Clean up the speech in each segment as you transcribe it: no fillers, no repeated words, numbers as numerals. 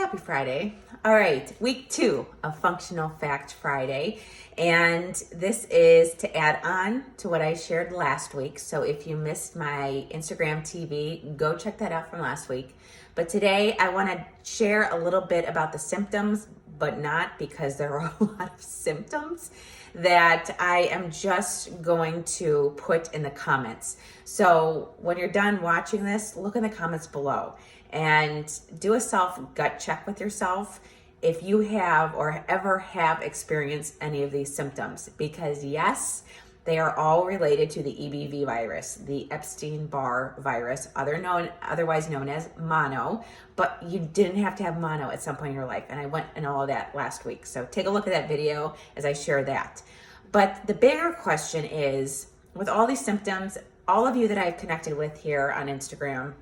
Happy Friday. All right, week 2 of Functional Fact Friday. And this is to add on to what I shared last week. So if you missed my Instagram TV, go check that out from last week. But today I want to share a little bit about the symptoms, but not because there are a lot of symptoms that I am just going to put in the comments. So when you're done watching this, look in the comments below and do a self gut check with yourself if you have or ever have experienced any of these symptoms, because yes, they are all related to the EBV virus, the Epstein-Barr virus, otherwise known as mono, but you didn't have to have mono at some point in your life. And I went into all of that last week. So take a look at that video as I share that. But the bigger question is, with all these symptoms, all of you that I've connected with here on Instagram,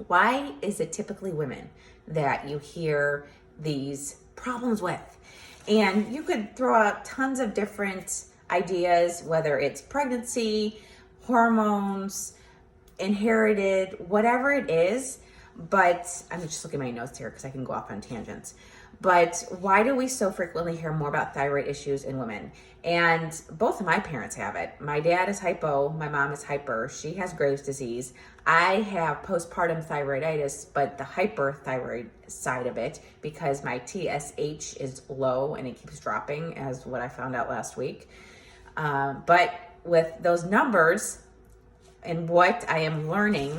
why is it typically women that you hear these problems with? And you could throw out tons of different ideas, whether it's pregnancy, hormones, inherited, whatever it is. But I'm just looking at my notes here because I can go off on tangents. But why do we so frequently hear more about thyroid issues in women? And both of my parents have it. My dad is hypo, my mom is hyper. She has Graves' disease. I have postpartum thyroiditis, but the hyperthyroid side of it, because my TSH is low and it keeps dropping, as what I found out last week. But with those numbers and what I am learning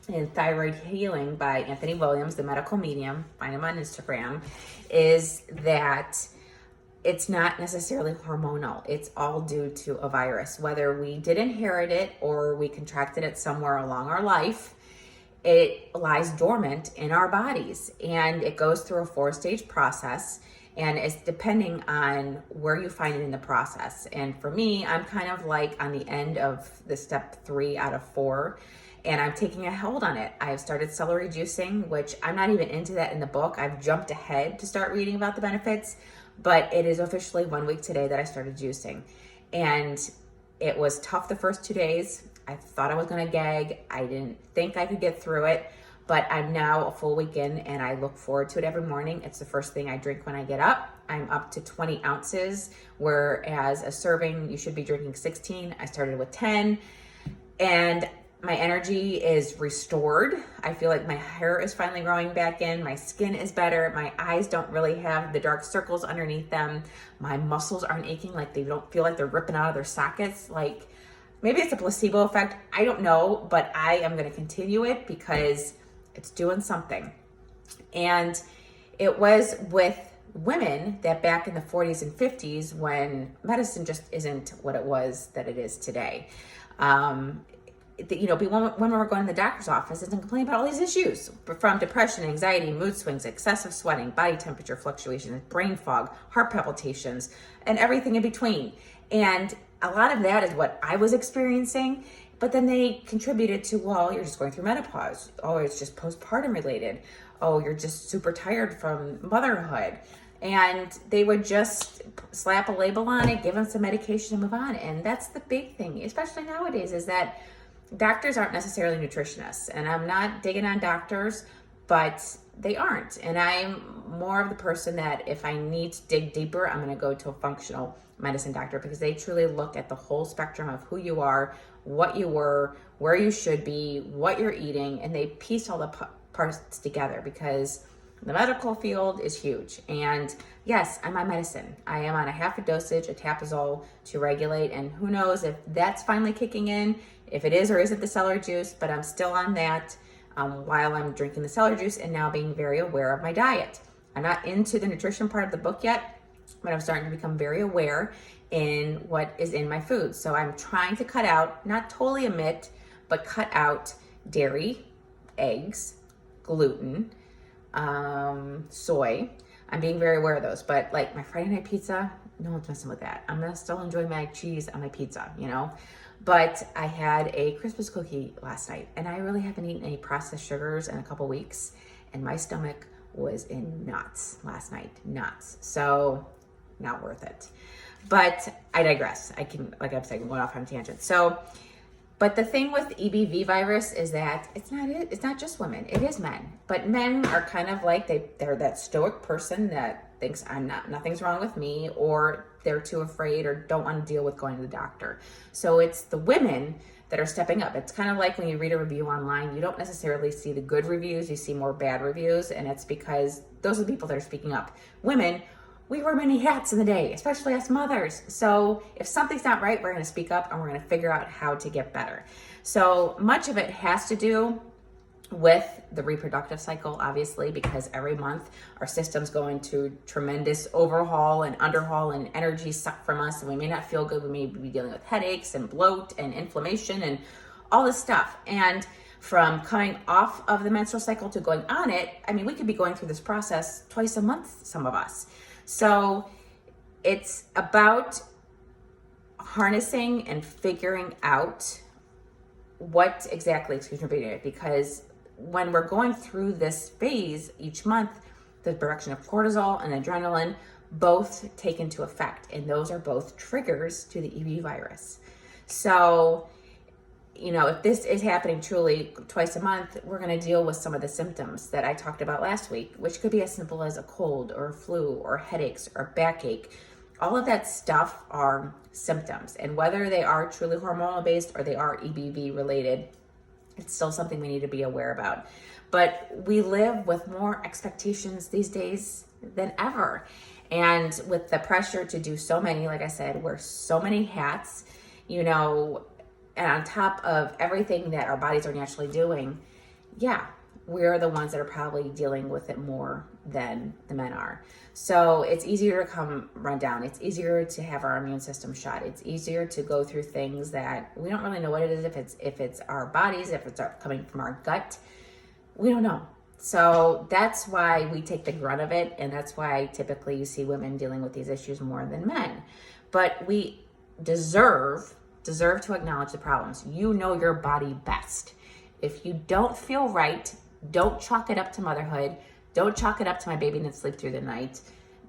in Thyroid Healing by Anthony Williams, the medical medium, find him on Instagram, is that it's not necessarily hormonal. It's all due to a virus. Whether we did inherit it or we contracted it somewhere along our life, it lies dormant in our bodies and it goes through a 4-stage process. And it's depending on where you find it in the process. And for me, I'm kind of like on the end of the step 3 out of 4. And I'm taking a hold on it. I've started celery juicing, which I'm not even into that in the book. I've jumped ahead to start reading about the benefits, but it is officially 1 week today that I started juicing. And it was tough the first 2 days. I thought I was gonna gag. I didn't think I could get through it, but I'm now a full week in and I look forward to it every morning. It's the first thing I drink when I get up. I'm up to 20 ounces, whereas a serving, you should be drinking 16. I started with 10. And my energy is restored. I feel like my hair is finally growing back in. My skin is better. My eyes don't really have the dark circles underneath them. My muscles aren't aching, like they don't feel like they're ripping out of their sockets. Like maybe it's a placebo effect. I don't know, but I am going to continue it because it's doing something. And it was with women that back in the 40s and 50s, when medicine just isn't what it was that it is today. When we were going to the doctor's office and complaining about all these issues, from depression, anxiety, mood swings, excessive sweating, body temperature fluctuations, brain fog, heart palpitations, and everything in between. And a lot of that is what I was experiencing. But then they contributed to, well, you're just going through menopause. Oh, it's just postpartum related. Oh, you're just super tired from motherhood. And they would just slap a label on it, give them some medication and move on. And that's the big thing, especially nowadays, is that doctors aren't necessarily nutritionists. And I'm not digging on doctors, but they aren't. And I'm more of the person that if I need to dig deeper, I'm going to go to a functional medicine doctor, because they truly look at the whole spectrum of who you are, what you were, where you should be, what you're eating, and they piece all the parts together, because the medical field is huge. And yes, I'm on medicine. I am on a half a dosage of Tapazole to regulate, and who knows if that's finally kicking in, if it is or isn't the celery juice, but I'm still on that while I'm drinking the celery juice and now being very aware of my diet. I'm not into the nutrition part of the book yet, but I'm starting to become very aware in what is in my food. So I'm trying to cut out, not totally omit, but cut out dairy, eggs, gluten, soy. I'm being very aware of those, but like my Friday night pizza, no one's messing with that. I'm gonna still enjoy my cheese on my pizza, But I had a Christmas cookie last night, and I really haven't eaten any processed sugars in a couple weeks, and my stomach was in knots last night, knots. So not worth it. But I digress. Like I've said, going off on a tangent. So But the thing with EBV virus is that it's not just women, it is men. But men are kind of like, they're that stoic person that thinks nothing's wrong with me, or they're too afraid or don't want to deal with going to the doctor. So it's the women that are stepping up. It's kind of like when you read a review online, you don't necessarily see the good reviews, you see more bad reviews, and it's because those are the people that are speaking up. Women, we wear many hats in the day, especially as mothers. So if something's not right, we're going to speak up and we're going to figure out how to get better. So much of it has to do with the reproductive cycle, obviously, because every month our system's going to tremendous overhaul and underhaul, and energy sucked from us, and we may not feel good. We may be dealing with headaches and bloat and inflammation and all this stuff. And from coming off of the menstrual cycle to going on it, I mean, we could be going through this process twice a month, some of us. So it's about harnessing and figuring out what exactly, because when we're going through this phase each month, the production of cortisol and adrenaline both take into effect, and those are both triggers to the EBV virus. So, if this is happening truly twice a month, we're going to deal with some of the symptoms that I talked about last week, which could be as simple as a cold or a flu or headaches or backache. All of that stuff are symptoms, and whether they are truly hormonal based or they are EBV related, it's still something we need to be aware about. But we live with more expectations these days than ever. And with the pressure to do so many, like I said, wear so many hats, and on top of everything that our bodies are naturally doing, we're the ones that are probably dealing with it more than the men are. So it's easier to come run down. It's easier to have our immune system shot. It's easier to go through things that we don't really know what it is. If it's our bodies, if it's coming from our gut, we don't know. So that's why we take the grunt of it, and that's why typically you see women dealing with these issues more than men. But we deserve to acknowledge the problems. You know your body best. If you don't feel right, don't chalk it up to motherhood. Don't chalk it up to my baby didn't sleep through the night.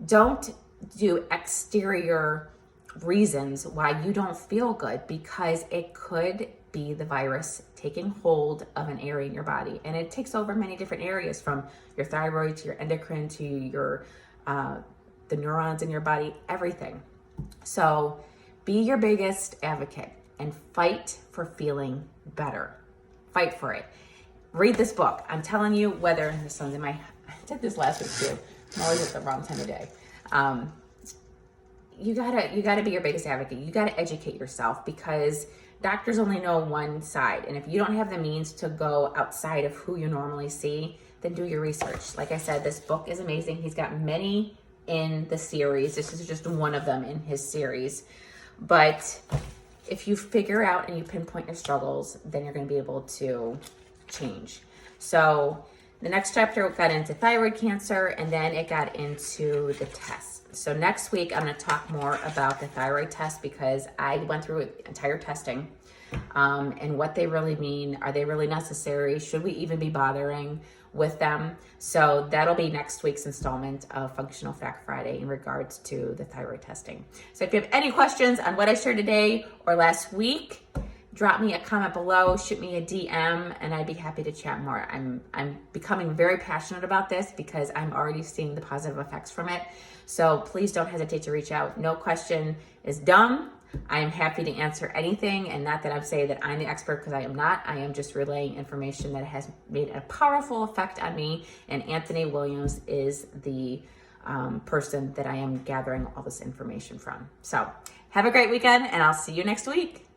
Don't do exterior reasons why you don't feel good, because it could be the virus taking hold of an area in your body. And it takes over many different areas, from your thyroid to your endocrine to your the neurons in your body, everything. So be your biggest advocate and fight for feeling better. Fight for it. Read this book. I'm telling you, whether the sun's in my, I did this last week too. I'm always at the wrong time of day. You gotta be your biggest advocate. You gotta educate yourself, because doctors only know one side. And if you don't have the means to go outside of who you normally see, then do your research. Like I said, this book is amazing. He's got many in the series. This is just one of them in his series. But if you figure out and you pinpoint your struggles, then you're going to be able to change. So the next chapter got into thyroid cancer, and then it got into the test. So next week, I'm going to talk more about the thyroid test, because I went through entire testing and what they really mean. Are they really necessary? Should we even be bothering with them? So that'll be next week's installment of Functional Fact Friday in regards to the thyroid testing. So if you have any questions on what I shared today or last week, drop me a comment below, shoot me a DM, and I'd be happy to chat more. I'm becoming very passionate about this, because I'm already seeing the positive effects from it. So please don't hesitate to reach out. No question is dumb. I am happy to answer anything, and not that I'm saying that I'm the expert, because I am not. I am just relaying information that has made a powerful effect on me, and Anthony Williams is the person that I am gathering all this information from. So have a great weekend, and I'll see you next week.